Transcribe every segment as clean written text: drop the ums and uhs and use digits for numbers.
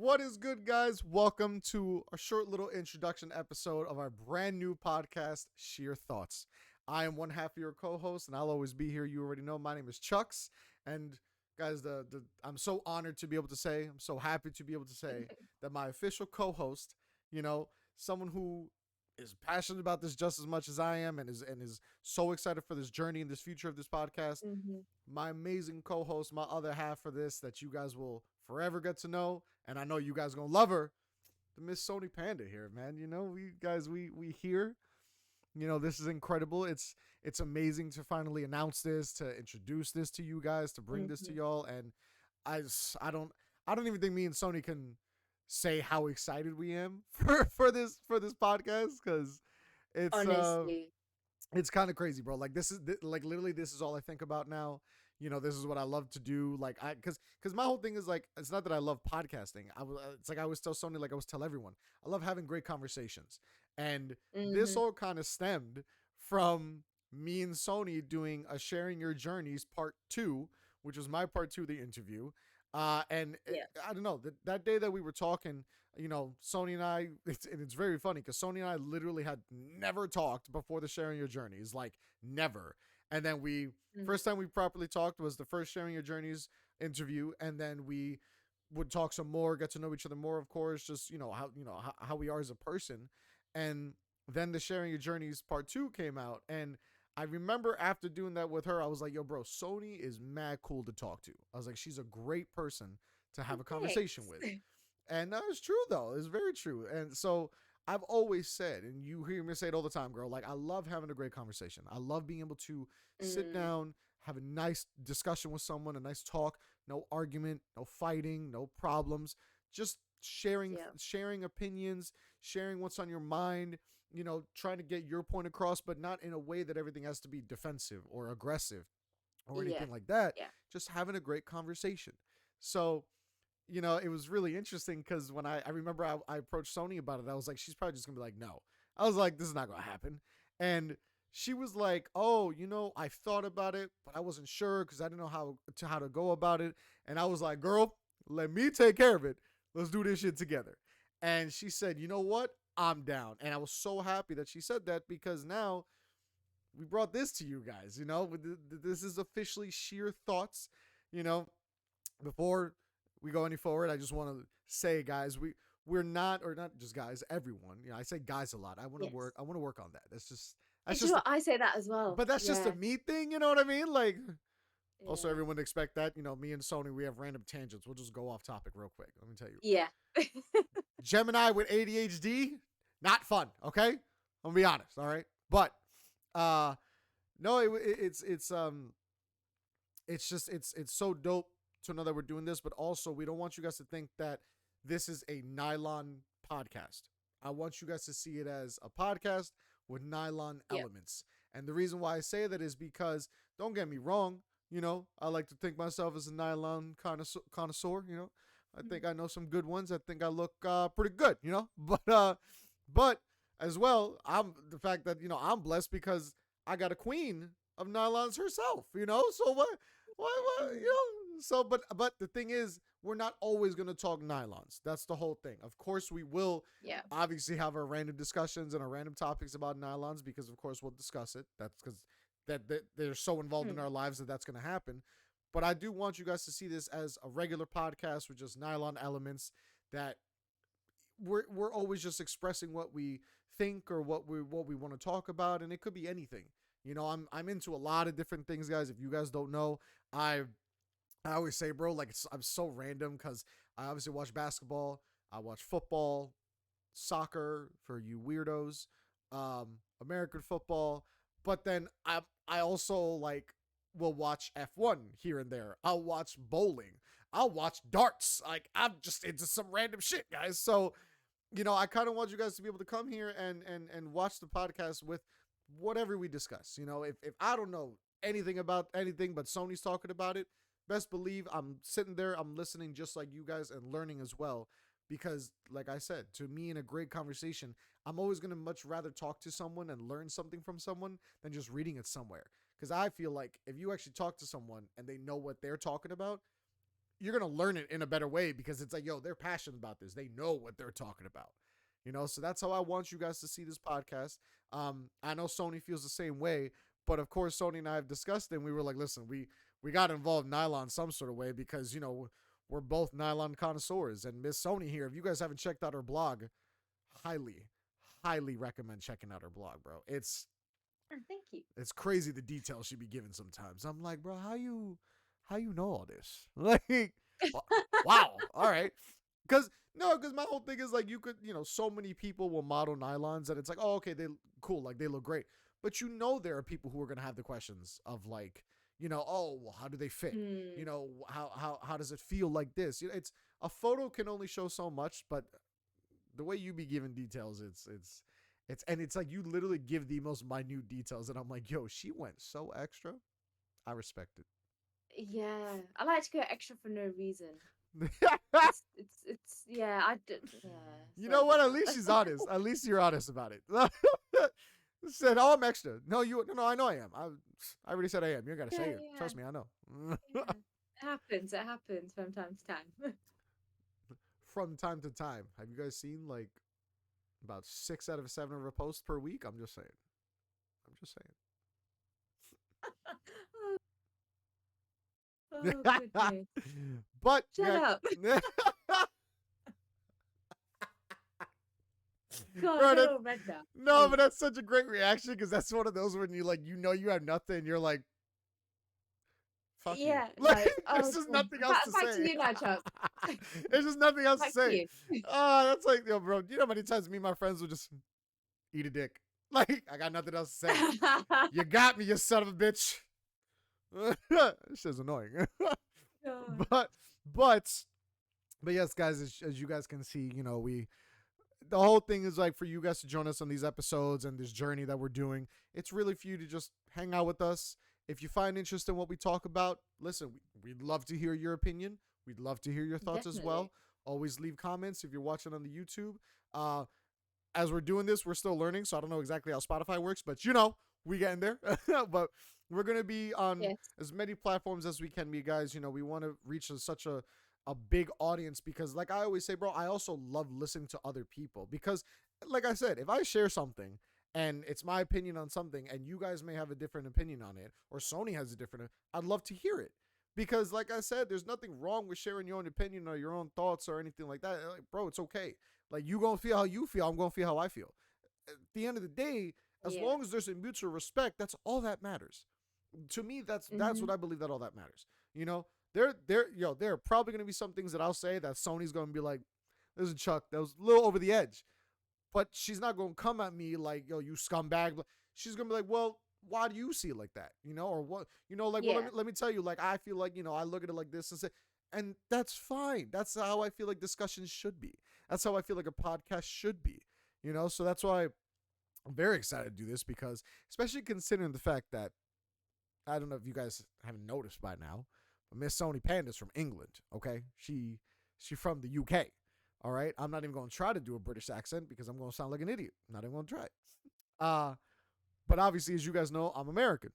What is good, guys? Welcome to a short little introduction episode of our brand new podcast, Sheer Thoughts. I am one half of your co-host, and I'll always be here. You already know my name is Chuckzz, and guys, I'm so honored to be able to say, I'm so happy to be able to say that my official co-host, someone who is passionate about this just as much as I am, and is so excited for this journey and this future of this podcast. Mm-hmm. My amazing co-host, my other half for this that you guys will forever get to know, and I know you guys gonna love her, the Miss Sony Panda here, man. We here. This is incredible. It's amazing to finally announce this, to introduce this to you guys, to bring this to Mm-hmm. y'all, and I don't even think me and Sony can say how excited we am for this podcast because it's uh Honestly, it's kind of crazy, bro. Like like literally this is all I think about now. This is what I love to do. Like because my whole thing is like it's not that I love podcasting. It's like I always tell Sony, like I always tell everyone, I love having great conversations, and this mm-hmm. all kind of stemmed from me and Sony doing a sharing your journeys part 2, which was my part 2 of the interview. Yeah. I don't know that day that we were talking, Sony and I, it's very funny because Sony and I literally had never talked before the sharing your journeys, like never. And then Mm-hmm. first time we properly talked was the first sharing your journeys interview, and then we would talk some more, get to know each other more, of course, just how we are as a person. And then the sharing your journeys part 2 came out, and I remember after doing that with her, I was like, yo, bro, Sony is mad cool to talk to. I was like, she's a great person to have a conversation Thanks. with. And that was true, though. It's very true. And so I've always said, and you hear me say it all the time, girl, like I love having a great conversation. I love being able to sit Mm, down, have a nice discussion with someone, a nice talk, no argument, no fighting, no problems, just sharing yeah. sharing opinions, sharing what's on your mind, trying to get your point across, but not in a way that everything has to be defensive or aggressive or Yeah. anything like that. Yeah. Just having a great conversation. So it was really interesting because when I remember I approached Sony about it, I was like, she's probably just gonna be like, no. I was like, this is not gonna happen. And she was like, oh, I thought about it, but I wasn't sure because I didn't know how to go about it. And I was like, girl, let me take care of it. Let's do this shit together. And she said, you know what? I'm down. And I was so happy that she said that because now we brought this to you guys. This is officially Sheer Thoughts. You know, before we go any forward, I just want to say, guys, we're not, or not just guys, everyone. I say guys a lot. I want to Yes. work. I want to work on that. That's And do you know just, what? I say that as well. but that's just a Yeah. me thing. You know what I mean? Like, also Yeah. everyone expect that. Me and Sony, we have random tangents. We'll just go off topic real quick. Let me tell you, Yeah. Gemini with ADHD, not fun. Okay, I'm gonna be honest. All right, but uh, no, it's so dope to know that we're doing this, but also we don't want you guys to think that this is a nylon podcast. I want you guys to see it as a podcast with nylon Yep. elements. And the reason why I say that is because, don't get me wrong, I like to think myself as a nylon connoisseur. I Mhm. think I know some good ones. I think I look pretty good, but as well, I'm the fact that I'm blessed because I got a queen of nylons herself. So what? Mm. So, but the thing is, we're not always gonna talk nylons. That's the whole thing. Of course, we will Yeah. obviously have our random discussions and our random topics about nylons because, of course, we'll discuss it. That's because that they're so involved in Mm. our lives that that's gonna happen. But I do want you guys to see this as a regular podcast with just nylon elements that we're always just expressing what we think or what we want to talk about, and it could be anything. I'm into a lot of different things, guys. If you guys don't know, I always say, bro, like I'm so random because I obviously watch basketball, I watch football, soccer for you weirdos, American football, but then I also like will watch F1 here and there. I'll watch bowling. I'll watch darts. Like I'm just into some random shit, guys. So I kind of want you guys to be able to come here and watch the podcast with whatever we discuss. If I don't know anything about anything, but Sony's talking about it, best believe I'm sitting there, I'm listening just like you guys and learning as well. Because, like I said, to me, in a great conversation, I'm always going to much rather talk to someone and learn something from someone than just reading it somewhere. Because I feel like if you actually talk to someone and they know what they're talking about, you're gonna learn it in a better way because it's like, yo, they're passionate about this. They know what they're talking about. So that's how I want you guys to see this podcast. I know Sony feels the same way, but of course, Sony and I have discussed it, and we were like, listen, we got to involve nylon some sort of way because we're both nylon connoisseurs. And Miss Sony here, if you guys haven't checked out her blog, highly, highly recommend checking out her blog, bro. Thank you. It's crazy the details she be giving sometimes. I'm like, bro, how you know all this? Like, wow, all right. Because my whole thing is like, you could, so many people will model nylons that it's like, oh, okay, they cool, like they look great. But there are people who are gonna have the questions of like, oh, well, how do they fit? Mm. How does it feel like this? It's a photo can only show so much, but the way you be giving details, it's like you literally give the most minute details, and I'm like, yo, she went so extra. I respect it. Yeah, I like to go extra for no reason. Yeah, You know sorry what? about At least that. she's honest. At least you're honest about it. Said, oh, I'm extra. No, no, I know I am. I already said I am. You gotta say it. Yeah, Trust me, I know. yeah. It happens from time to time. From time to time, have you guys seen like about 6 out of 7 of her posts per week? I'm just saying. I'm just Oh saying. goodness. But Shut up. God, bro, get all red now. no, but that's such a great reaction because that's one of those when you you have nothing, you're like, fuck you. Yeah, Like, like, there's oh, just God. nothing else to Back to say. you now, Chuck. There's just nothing else to Back to say. you. That's like, yo, bro, you know how many times me and my friends will just eat a dick? Like, I got nothing else to say. You got me, you son of a bitch. This shit's annoying. God. but, but yes, guys, as you guys can see, the whole thing is like for you guys to join us on these episodes and this journey that we're doing. It's really for you to just hang out with us. If you find interest in what we talk about, listen, we'd love to hear your opinion. We'd love to hear your thoughts as well. Definitely. Always leave comments if you're watching on the YouTube. As we're doing this, we're still learning, so I don't know exactly how Spotify works, but we getting there. But we're gonna be on Yes. as many platforms as we can be, guys. We want to reach such a big audience because, like I always say, bro, I also love listening to other people because, like I said, if I share something and it's my opinion on something and you guys may have a different opinion on it or Sony has a different, I'd love to hear it. Because, like I said, there's nothing wrong with sharing your own opinion or your own thoughts or anything like that. Like, bro, it's okay. Like, you gonna feel how you feel. I'm gonna feel how I feel. At the end of the day, as Yeah. long as there's a mutual respect, that's all that matters. To me, that's Mm-hmm. what I believe that all that matters. There are probably gonna be some things that I'll say that Sony's gonna be like, "Listen, Chuck, that was a little over the edge," but she's not gonna come at me like, "Yo, you scumbag." She's gonna be like, "Well, why do you see it like that?" Or what? Like, well, Yeah. let me tell you. Like, I feel like I look at it like this and say, and that's fine. That's how I feel like discussions should be. That's how I feel like a podcast should be. So that's why I'm very excited to do this because, especially considering the fact that I don't know if you guys haven't noticed by now, but Miss Sony Panda's from England. Okay, she from the UK. All right, I'm not even going to try to do a British accent because I'm going to sound like an idiot. I'm not even going to try. Uh, but obviously, as you guys know, I'm American.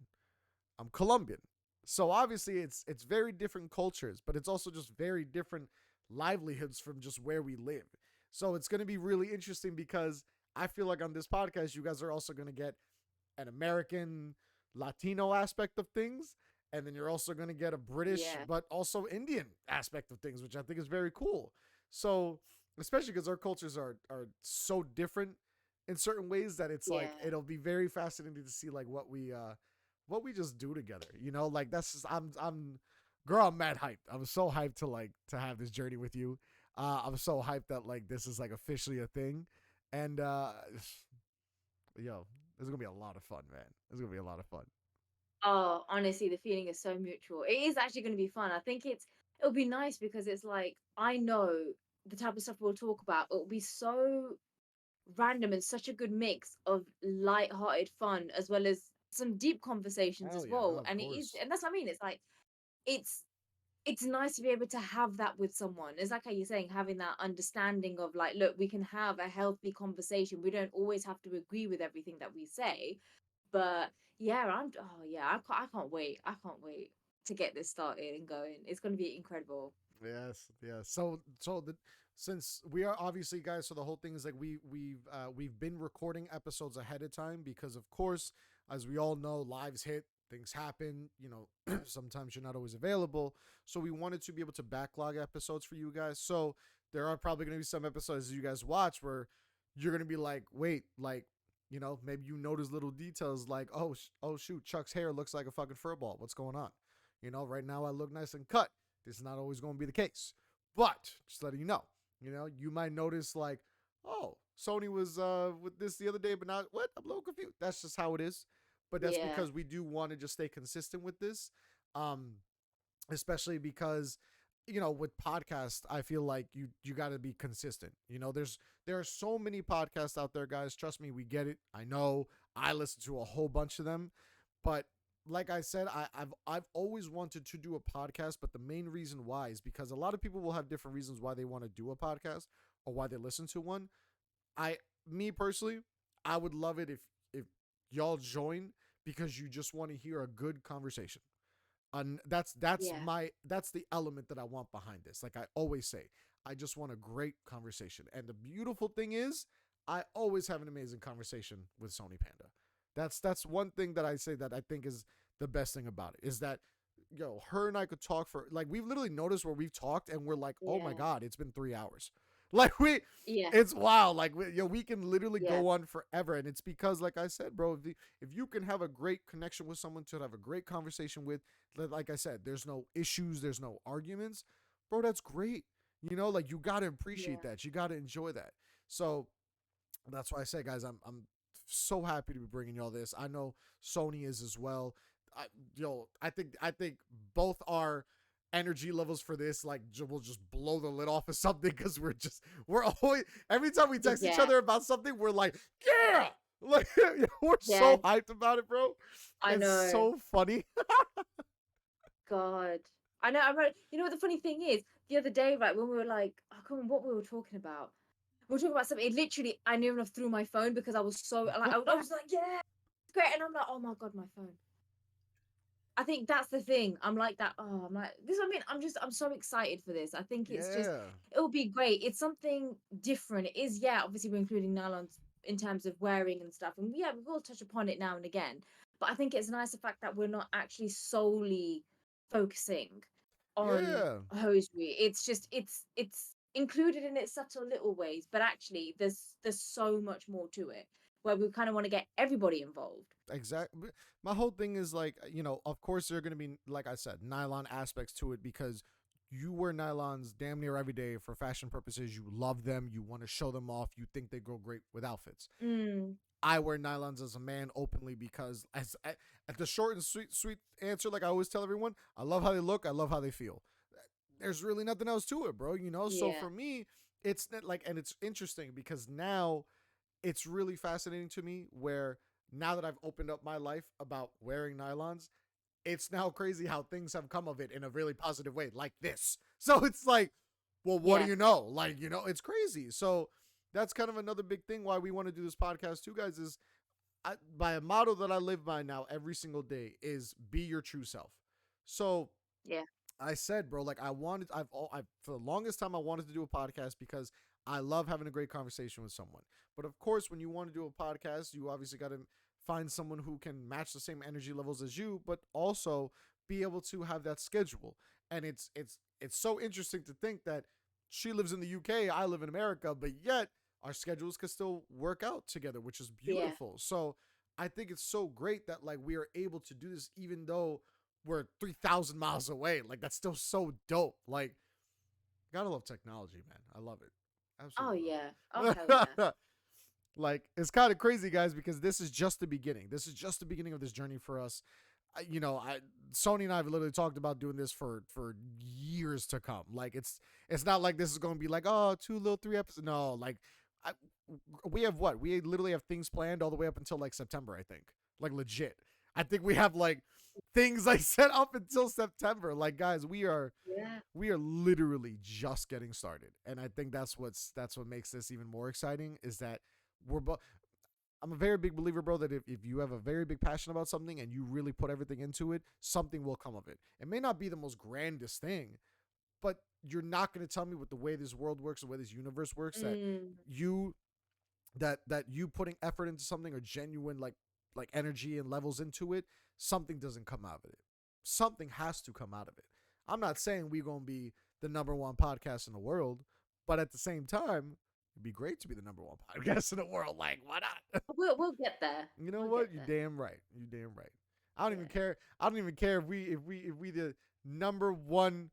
I'm Colombian. So obviously, it's very different cultures, but it's also just very different livelihoods from just where we live. So it's going to be really interesting because I feel like on this podcast, you guys are also going to get an American Latino aspect of things. And then you're also going to get a British, Yeah. but also Indian aspect of things, which I think is very cool. So, especially because our cultures are so different in certain ways that it's like, Yeah. it'll be very fascinating to see like what we just do together. Like that's just, girl, I'm mad hyped. I'm so hyped to have this journey with you. I'm so hyped that like this is like officially a thing. And yo, this is gonna be a lot of fun, man. This is gonna be a lot of fun. Oh, honestly, the feeling is so mutual. It is actually going to be fun. I think it'll be nice because it's like I know the type of stuff we'll talk about. It'll be so random and such a good mix of light-hearted fun as well as some deep conversations Hell as yeah, no, well. of And it is, course. and that's what I mean. It's like it's it's nice to be able to have that with someone. It's like how you're saying, having that understanding of like, look, we can have a healthy conversation. We don't always have to agree with everything that we say. But yeah, oh yeah, I can't wait. I can't wait to get this started and going. It's gonna be incredible. Yes, yes. So the since we are obviously guys, so the whole thing is like we've been recording episodes ahead of time because of course, as we all know, lives hit, things happen, sometimes you're not always available. So we wanted to be able to backlog episodes for you guys. So there are probably gonna be some episodes you guys watch where you're gonna be like, wait, like, maybe you notice little details like, oh shoot, Chuck's hair looks like a fucking fur ball. What's going on? Right now I look nice and cut. This is not always going to be the case. But just letting you know, you might notice like, oh, Sony was with this the other day, but not what? I'm a little confused. That's just how it is. But that's Yeah, because we do want to just stay consistent with this. Um, Especially because with podcasts I feel like you got to be consistent. There are so many podcasts out there, guys. Trust me, we get it. I know. I listen to a whole bunch of them, but like I said, I've always wanted to do a podcast, but the main reason why is because a lot of people will have different reasons why they want to do a podcast or why they listen to one. I Me personally, I would love it if y'all join because you just want to hear a good conversation. And yeah, that's the element that I want behind this. Like I always say, I just want a great conversation. And the beautiful thing is, I always have an amazing conversation with Sony Panda. That's one thing that I say that I think is the best thing about it is that her and I could talk for like we've literally noticed where we've talked and we're like, oh my yeah, god, it's been 3 hours. Like yeah, it's wow. Like we can literally yeah, go on forever, and it's because, like I said, bro, if you can have a great connection with someone to have a great conversation with, like I said, there's no issues, there's no arguments, bro. That's great. Like you gotta appreciate yeah, that. You gotta enjoy that. So that's why I say, guys, I'm so happy to be bringing y'all this. I know Sony is as well. I, I think both our energy levels for this like will just blow the lid off of something because we're always every time we text each yeah. other about something we're like, yeah, like we're so Yeah, hyped about it, bro. I It's know. so funny. God. I know. I remember, you know what the funny thing is? The other day, right, when we were like, I can't remember what we were talking about. We were talking about something. It literally, I near enough threw my phone because I was so like, I was like, yeah, it's great, and I'm like, oh my god, my phone. I think that's the thing. I'm like that. Oh, I'm like this. Is what I mean, I'm so excited for this. I think it's just, Yeah, it will be great. It's something different. It is, yeah. Obviously, we're including nylons in terms of wearing and stuff, and yeah, we will touch upon it now and again. But I think it's nice the fact that we're not actually solely focusing on yeah, hosiery. It's just it's included in its subtle little ways, but actually there's so much more to it where we kind of want to get everybody involved. exactly. My whole thing is like, of course there are going to be, like I said, nylon aspects to it because you wear nylons damn near every day for fashion purposes. You love them, you want to show them off, you think they go great with outfits. Mm, I wear nylons as a man openly because at the short and sweet answer, like I always tell everyone, I love how they look, I love how they feel. There's really nothing else to it, bro. So yeah. for me, it's not like, and it's interesting because now it's really fascinating to me where now that I've opened up my life about wearing nylons, it's now crazy how things have come of it in a really positive way, like this. So it's like, well, what do Yeah. you know? Like, it's crazy. So that's kind of another big thing why we want to do this podcast too, guys, is by a motto that I live by now every single day is be your true self. So Yeah. I said, bro, like I've for the longest time I wanted to do a podcast because I love having a great conversation with someone. But of course, when you want to do a podcast, you obviously got to find someone who can match the same energy levels as you, but also be able to have that schedule. And it's so interesting to think that she lives in the UK, I live in America, but yet our schedules can still work out together, which is Yeah. beautiful. So I think it's so great that like we are able to do this even though we're 3,000 miles away. Like that's still so dope. Like gotta love technology, man. I love it. Oh Absolutely yeah. Oh love hell yeah. it. Like it's kind of crazy, guys, because this is just the beginning. This is just the beginning of this journey for us. I Sony and I have literally talked about doing this for years to come. Like it's not like this is going to be like, oh, two little 3 episodes. No, like I, we have what we literally have things planned all the way up until like September. I think like legit. I think we have like things like set up until September. Like guys, Yeah. we are literally just getting started, and I think that's what makes this even more exciting. Is that we're both. I'm a very big believer, bro, that if you have a very big passion about something and you really put everything into it, something will come of it. It may not be the most grandest thing, but you're not going to tell me with the way this world works, the way this universe works, that Mm. you that you putting effort into something or genuine like energy and levels into it, something doesn't come out of it. Something has to come out of it. I'm not saying we're gonna be the number one podcast in the world, but at the same time, it'd be great to be the number one podcast in the world. Like, why not? We'll get there. You know We'll what? get You there. damn right. You damn right. I don't even Yeah. care. I don't even care if we the number one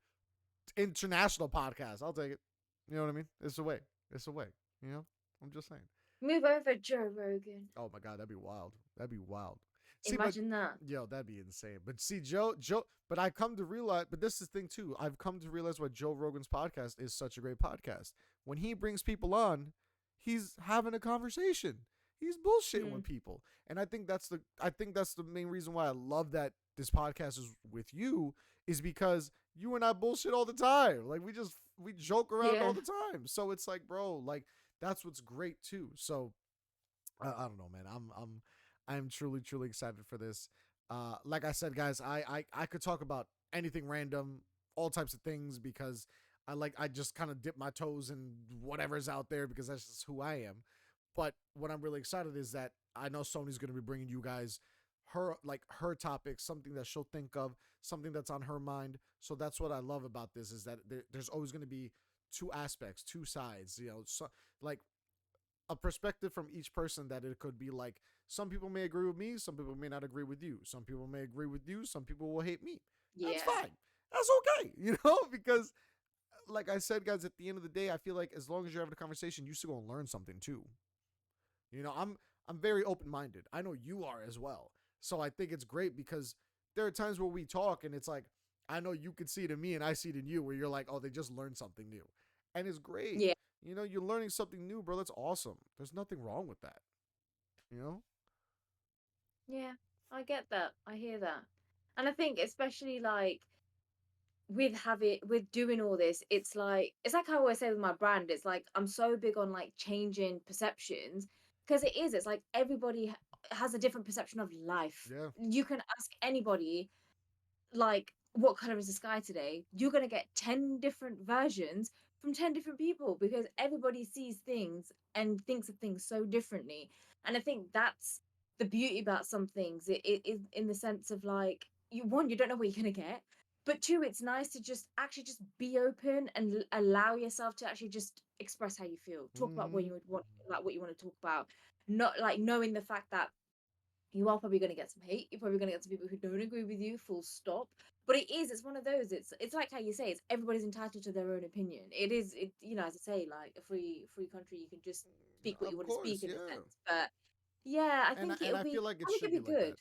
international podcast. I'll take it. You know what I mean? It's a way. It's a way. You know? I'm just saying. Move over, Joe Rogan. Oh my god, that'd be wild. That'd be wild. See, but Imagine that. yo, that'd be insane. But see, but I come to realize, but this is the thing too. I've come to realize why Joe Rogan's podcast is such a great podcast. When he brings people on, he's having a conversation. He's bullshitting Mm. with people, and I think that's the main reason why I love that this podcast is with you, is because you and I bullshit all the time. Like we joke around all Yeah. the time. So it's like, bro, like that's what's great too. So I don't know, man. I'm truly excited for this. Like I said, guys, I could talk about anything random, all types of things, because I just kind of dip my toes in whatever's out there because that's just who I am. But what I'm really excited is that I know Soni's going to be bringing you guys her topics, something that she'll think of, something that's on her mind. So that's what I love about this, is that there's always going to be two aspects, two sides. You know, so like a perspective from each person, that it could be like some people may agree with me, some people may not agree with you, some people may agree with you, some people will hate me. That's Yeah. fine. That's okay, because like I said, guys, at the end of the day, I feel like as long as you're having a conversation, you still gonna learn something too. I'm very open minded. I know you are as well. So I think it's great because there are times where we talk and it's like I know you can see it in me and I see it in you, where you're like, oh, they just learned something new, and it's great. Yeah. You're learning something new, bro. That's awesome. There's nothing wrong with that. You know? Yeah. I get that. I hear that. And I think especially like with doing all this, it's like I always say with my brand, it's like I'm so big on like changing perceptions, because it's like everybody has a different perception of life. Yeah. You can ask anybody, like, what color is the sky today? You're going to get 10 different versions from 10 different people, because everybody sees things and thinks of things so differently. And I think that's the beauty about some things. It is in the sense of like, you don't know what you're going to get, but two, it's nice to just actually just be open and allow yourself to actually just express how you feel, talk about what Mm-hmm. you would want, like what you want to talk about, not like knowing the fact that you are probably going to get some hate. You're probably going to get some people who don't agree with you, full stop. But it's one of those. It's like how you say, it's everybody's entitled to their own opinion. As I say, like a free country, you can just speak what you Of want to speak course, in a yeah. sense. But yeah, And I feel like it I think should it'll be be like good.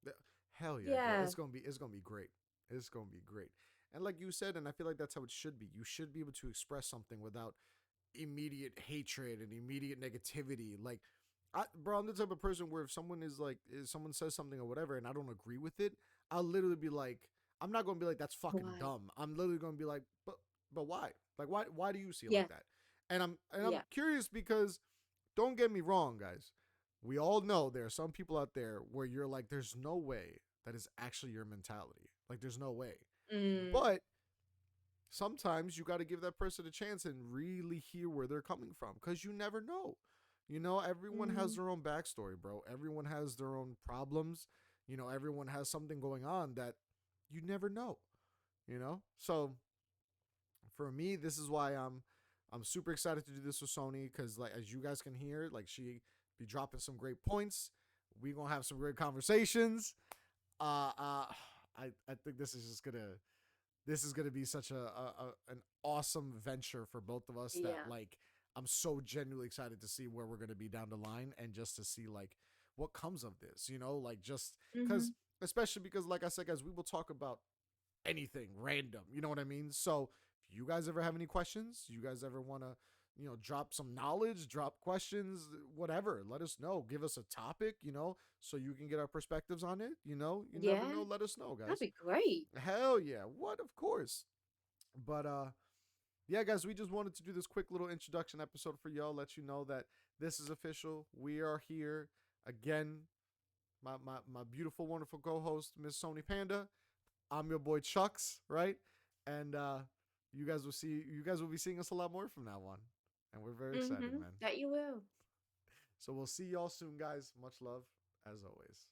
that. Hell yeah, girl. Yeah. It's gonna be great. It's gonna be great. And like you said, and I feel like that's how it should be. You should be able to express something without immediate hatred and immediate negativity. Like, bro, I'm the type of person where if someone says something or whatever, and I don't agree with it, I'll literally be like, I'm not gonna be like, that's fucking Why? dumb. I'm literally gonna be like, but why? Like, why do you see it Yeah. like that? And I'm Yeah. curious because, don't get me wrong, guys. We all know there are some people out there where you're like, there's no way that is actually your mentality. Like, there's no way. Mm, But sometimes you got to give that person a chance and really hear where they're coming from, because you never know. Everyone has mm, their own backstory, bro. Everyone has their own problems. Everyone has something going on that you never know. So for me, this is why I'm super excited to do this with Sony, because like as you guys can hear, like she be dropping some great points. We gonna have some great conversations. I think this is gonna be such an awesome venture for both of us, that yeah. like I'm so genuinely excited to see where we're gonna be down the line, and just to see like what comes of this. Like just because, Hmm. especially because like I said, guys, we will talk about anything random. You know what I mean? So if you guys ever have any questions, you guys ever want to, drop some knowledge, drop questions, whatever, let us know. Give us a topic, so you can get our perspectives on it. You never Yeah. know. Let us know, That'd guys. be great. Hell yeah. What? Of course. But yeah, guys, we just wanted to do this quick little introduction episode for y'all, let you know that this is official. We are here again. My beautiful, wonderful co-host, Miss Sony Panda. I'm your boy Chuckzz, right? And you guys will be seeing us a lot more from now on, and we're very excited, man. That you will. So we'll see y'all soon, guys. Much love as always.